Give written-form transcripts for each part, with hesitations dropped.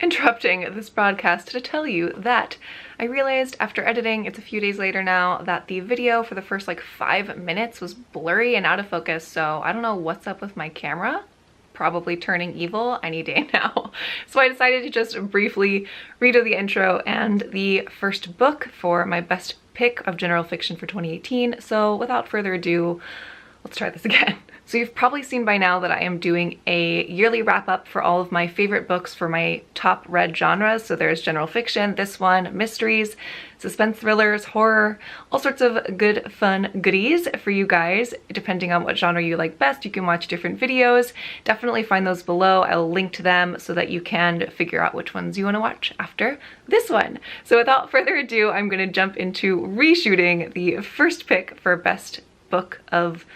interrupting this broadcast to tell you that I realized after editing, it's a few days later now, that the video for the first like 5 minutes was blurry and out of focus, so I don't know what's up with my camera. Probably turning evil any day now. So I decided to just briefly redo the intro and the first book for my best pick of general fiction for 2018. So without further ado, let's try this again. So you've probably seen by now that I am doing a yearly wrap up for all of my favorite books for my top read genres. So there's general fiction, this one, mysteries, suspense thrillers, horror, all sorts of good fun goodies for you guys. Depending on what genre you like best, you can watch different videos. Definitely find those below. I'll link to them so that you can figure out which ones you want to watch after this one. So without further ado, I'm going to jump into reshooting the first pick for best book of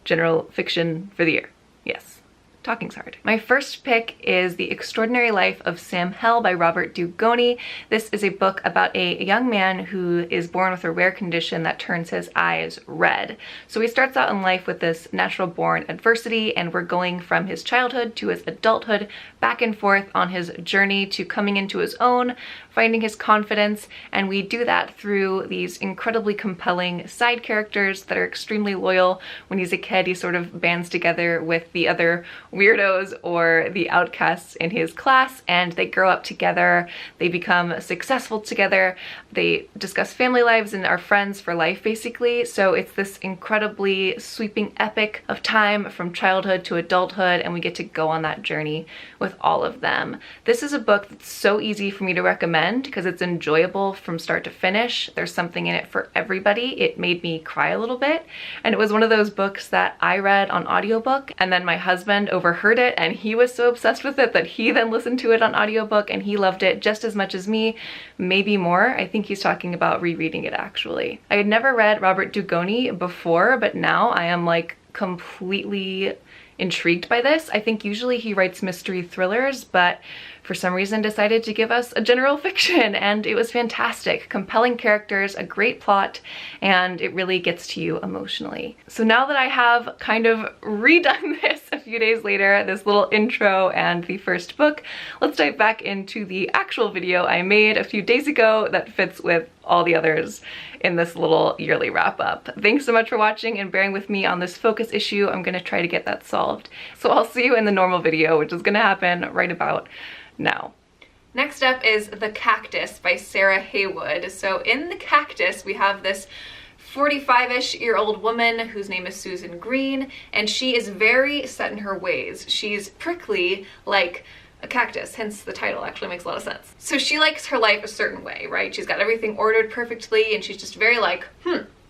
general fiction for the year. Yes, talking's hard. My first pick is The Extraordinary Life of Sam Hell by Robert Dugoni. This is a book about a young man who is born with a rare condition that turns his eyes red. So he starts out in life with this natural born adversity, and we're going from his childhood to his adulthood, back and forth on his journey to coming into his own, finding his confidence, and we do that through these incredibly compelling side characters that are extremely loyal. When he's a kid, he sort of bands together with the other weirdos or the outcasts in his class, and they grow up together, they become successful together, they discuss family lives and are friends for life basically. So it's this incredibly sweeping epic of time from childhood to adulthood, and we get to go on that journey with all of them. This is a book that's so easy for me to recommend because it's enjoyable from start to finish. There's something in it for everybody. It made me cry a little bit, and it was one of those books that I read on audiobook, and then my husband overheard it and he was so obsessed with it that he then listened to it on audiobook, and he loved it just as much as me, maybe more. I think he's talking about rereading it actually. I had never read Robert Dugoni before, but now I am like completely intrigued by this. I think usually he writes mystery thrillers, but for some reason decided to give us a general fiction, and it was fantastic. Compelling characters, a great plot, and it really gets to you emotionally. So now that I have kind of redone this a few days later, this little intro and the first book, let's dive back into the actual video I made a few days ago that fits with all the others in this little yearly wrap up. Thanks so much for watching and bearing with me on this focus issue. I'm gonna try to get that solved. So I'll see you in the normal video, which is gonna happen right about now. Next up is The Cactus by Sarah Haywood. So in The Cactus, we have this 45-ish-year-old woman whose name is Susan Green, and she is very set in her ways. She's prickly like a cactus, hence the title actually makes a lot of sense. So she likes her life a certain way, right? She's got everything ordered perfectly, and she's just very like,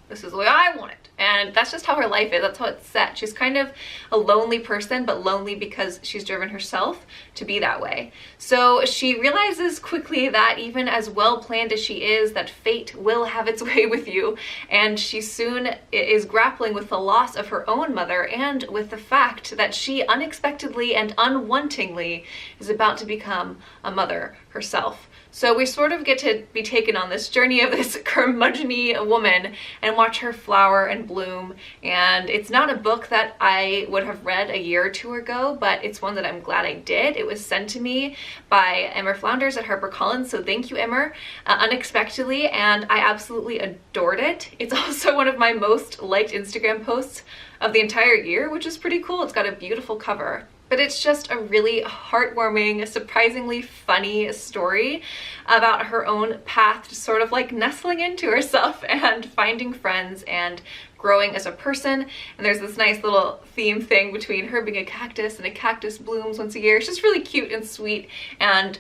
this is the way I want it. And that's just how her life is, that's how it's set. She's kind of a lonely person, but lonely because she's driven herself to be that way. So she realizes quickly that even as well planned as she is, that fate will have its way with you. And she soon is grappling with the loss of her own mother and with the fact that she unexpectedly and unwantingly is about to become a mother herself. So we sort of get to be taken on this journey of this curmudgeon-y woman and watch her flower and bloom. And it's not a book that I would have read a year or two ago, but it's one that I'm glad I did. It was sent to me by Emmer Flounders at HarperCollins, so thank you, Emmer, unexpectedly, and I absolutely adored it. It's also one of my most liked Instagram posts of the entire year, which is pretty cool. It's got a beautiful cover. But it's just a really heartwarming, surprisingly funny story about her own path to sort of like nestling into herself and finding friends and growing as a person. And there's this nice little theme thing between her being a cactus and a cactus blooms once a year. It's just really cute and sweet and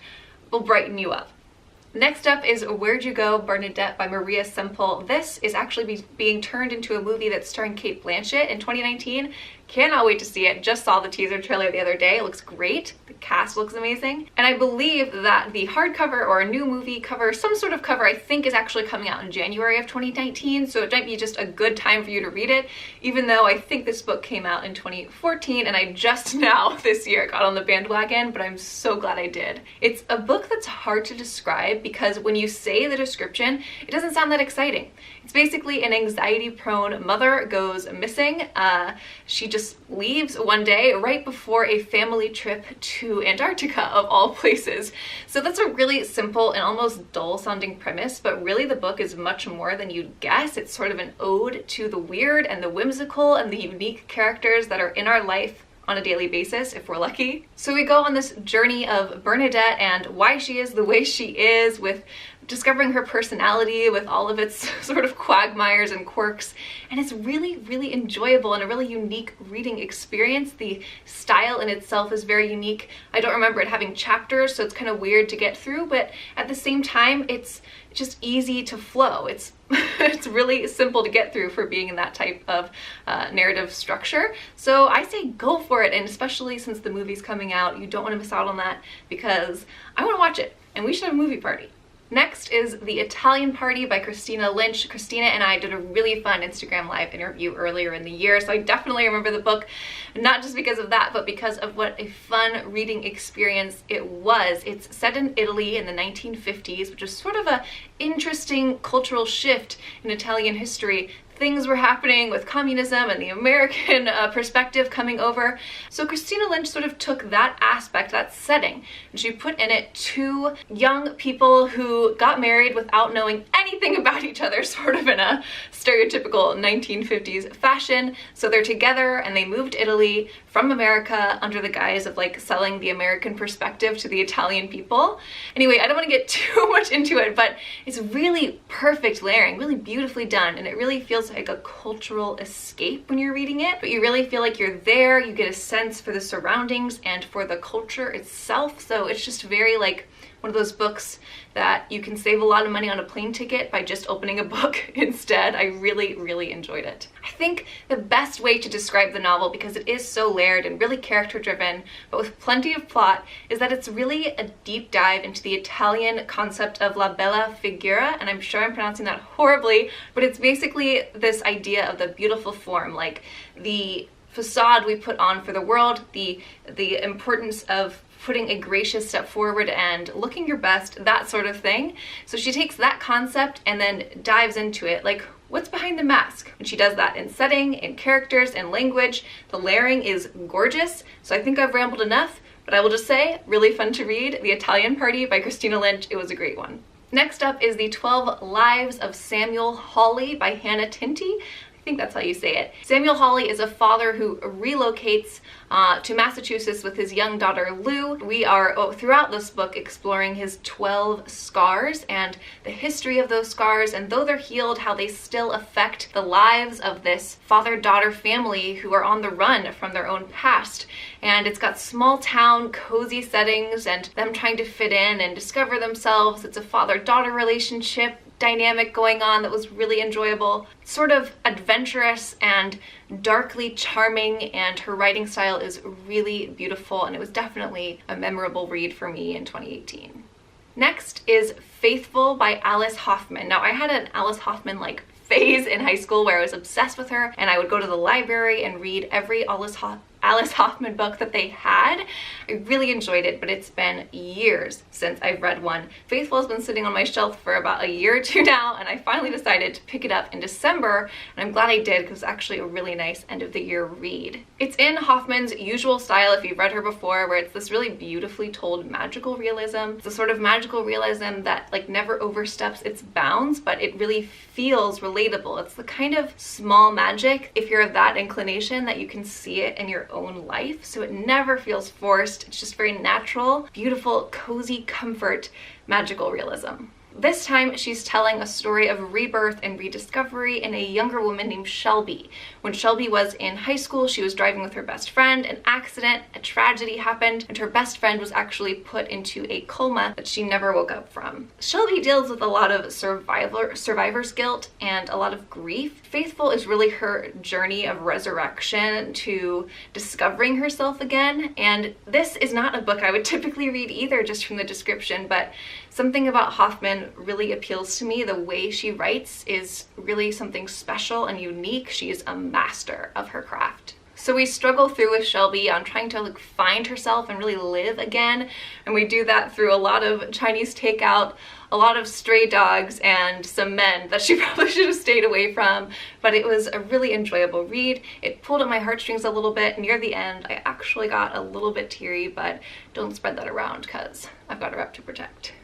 will brighten you up. Next up is Where'd You Go, Bernadette by Maria Semple. This is actually being turned into a movie that's starring Cate Blanchett in 2019. Cannot wait to see it. Just saw the teaser trailer the other day. It looks great. The cast looks amazing. And I believe that the hardcover or a new movie cover, some sort of cover, I think is actually coming out in January of 2019. So it might be just a good time for you to read it, even though I think this book came out in 2014 and I just now this year got on the bandwagon, but I'm so glad I did. It's a book that's hard to describe because when you say the description, it doesn't sound that exciting. It's basically an anxiety-prone mother goes missing. She just just leaves one day right before a family trip to Antarctica, of all places. So that's a really simple and almost dull sounding premise, but really the book is much more than you'd guess. It's sort of an ode to the weird and the whimsical and the unique characters that are in our life on a daily basis, if we're lucky. So we go on this journey of Bernadette and why she is the way she is, with discovering her personality with all of its sort of quagmires and quirks, and it's really, really enjoyable and a really unique reading experience. The style in itself is very unique. I don't remember it having chapters, so it's kind of weird to get through, but at the same time, it's just easy to flow. It's it's really simple to get through for being in that type of narrative structure. So I say go for it, and especially since the movie's coming out, you don't want to miss out on that, because I want to watch it and we should have a movie party. Next is The Italian Party by Christina Lynch. Christina and I did a really fun Instagram Live interview earlier in the year, so I definitely remember the book, not just because of that, but because of what a fun reading experience it was. It's set in Italy in the 1950s, which is sort of an interesting cultural shift in Italian history. Things were happening with communism and the American perspective coming over. So Christina Lynch sort of took that aspect, that setting, and she put in it two young people who got married without knowing anything about each other, sort of in a stereotypical 1950s fashion. So they're together and they moved to Italy from America under the guise of like selling the American perspective to the Italian people. Anyway, I don't want to get too much into it, but it's really perfect layering, really beautifully done, and it really feels like a cultural escape when you're reading it, but you really feel like you're there. You get a sense for the surroundings and for the culture itself. So it's just very like one of those books that you can save a lot of money on a plane ticket by just opening a book instead. I really, really enjoyed it. I think the best way to describe the novel, because it is so layered and really character driven, but with plenty of plot, is that it's really a deep dive into the Italian concept of la bella figura, and I'm sure I'm pronouncing that horribly, but it's basically this idea of the beautiful form, like the facade we put on for the world, the importance of putting a gracious step forward and looking your best, that sort of thing. So she takes that concept and then dives into it, like what's behind the mask? And she does that in setting, in characters, and language. The layering is gorgeous, so I think I've rambled enough, but I will just say, really fun to read. The Italian Party by Christina Lynch, it was a great one. Next up is The 12 Lives of Samuel Hawley by Hannah Tinty. I think that's how you say it. Samuel Hawley is a father who relocates to Massachusetts with his young daughter Lou. We are throughout this book exploring his 12 scars and the history of those scars, and though they're healed, how they still affect the lives of this father-daughter family who are on the run from their own past. And it's got small town, cozy settings and them trying to fit in and discover themselves. It's a father-daughter relationship dynamic going on that was really enjoyable, sort of adventurous and darkly charming, and her writing style is really beautiful, and it was definitely a memorable read for me in 2018. Next is Faithful by Alice Hoffman. Now, I had an Alice Hoffman like phase in high school where I was obsessed with her, and I would go to the library and read every Alice Hoffman book that they had. I really enjoyed it, but it's been years since I've read one. Faithful has been sitting on my shelf for about a year or two now, and I finally decided to pick it up in December, and I'm glad I did because it's actually a really nice end of the year read. It's in Hoffman's usual style, if you've read her before, where it's this really beautifully told magical realism. It's a sort of magical realism that like never oversteps its bounds, but it really feels relatable. It's the kind of small magic, if you're of that inclination, that you can see it in your own life, so it never feels forced. It's just very natural, beautiful, cozy comfort, magical realism. This time, she's telling a story of rebirth and rediscovery in a younger woman named Shelby. When Shelby was in high school, she was driving with her best friend. An accident, a tragedy happened, and her best friend was actually put into a coma that she never woke up from. Shelby deals with a lot of survivor's guilt and a lot of grief. Faithful is really her journey of resurrection to discovering herself again, and this is not a book I would typically read either, just from the description, but something about Hoffman really appeals to me. The way she writes is really something special and unique. She is a master of her craft. So we struggle through with Shelby on trying to like find herself and really live again, and we do that through a lot of Chinese takeout, a lot of stray dogs, and some men that she probably should have stayed away from, but it was a really enjoyable read. It pulled at my heartstrings a little bit. Near the end, I actually got a little bit teary, but don't spread that around because I've got a rep to protect.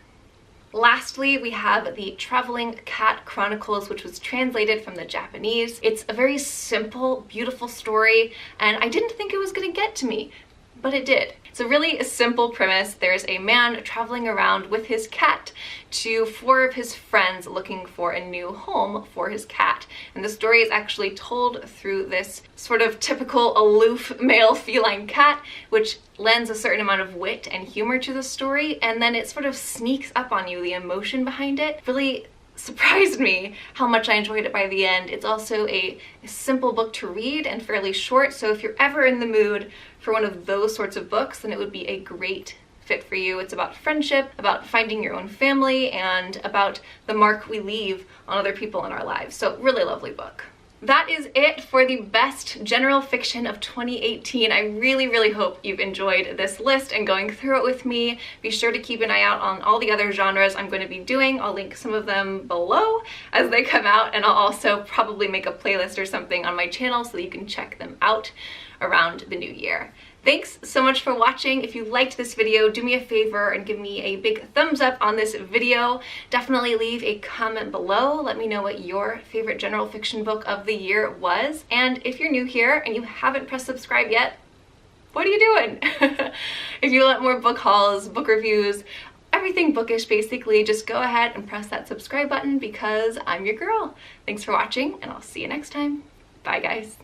Lastly, we have the Travelling Cat Chronicles, which was translated from the Japanese. It's a very simple, beautiful story, and I didn't think it was gonna get to me, but it did. It's a really simple premise. There's a man traveling around with his cat to 4 of his friends looking for a new home for his cat. And the story is actually told through this sort of typical aloof male feline cat, which lends a certain amount of wit and humor to the story, and then it sort of sneaks up on you. The emotion behind it really surprised me how much I enjoyed it by the end. It's also a simple book to read and fairly short, so if you're ever in the mood for one of those sorts of books, then it would be a great fit for you. It's about friendship, about finding your own family, and about the mark we leave on other people in our lives. So really lovely book. That is it for the best general fiction of 2018. I really hope you've enjoyed this list and going through it with me. Be sure to keep an eye out on all the other genres I'm going to be doing. I'll link some of them below as they come out, and I'll also probably make a playlist or something on my channel so that you can check them out around the new year. Thanks so much for watching. If you liked this video, do me a favor and give me a big thumbs up on this video. Definitely leave a comment below. Let me know what your favorite general fiction book of the year was. And if you're new here and you haven't pressed subscribe yet, what are you doing? If you want more book hauls, book reviews, everything bookish basically, just go ahead and press that subscribe button because I'm your girl. Thanks for watching, and I'll see you next time. Bye guys.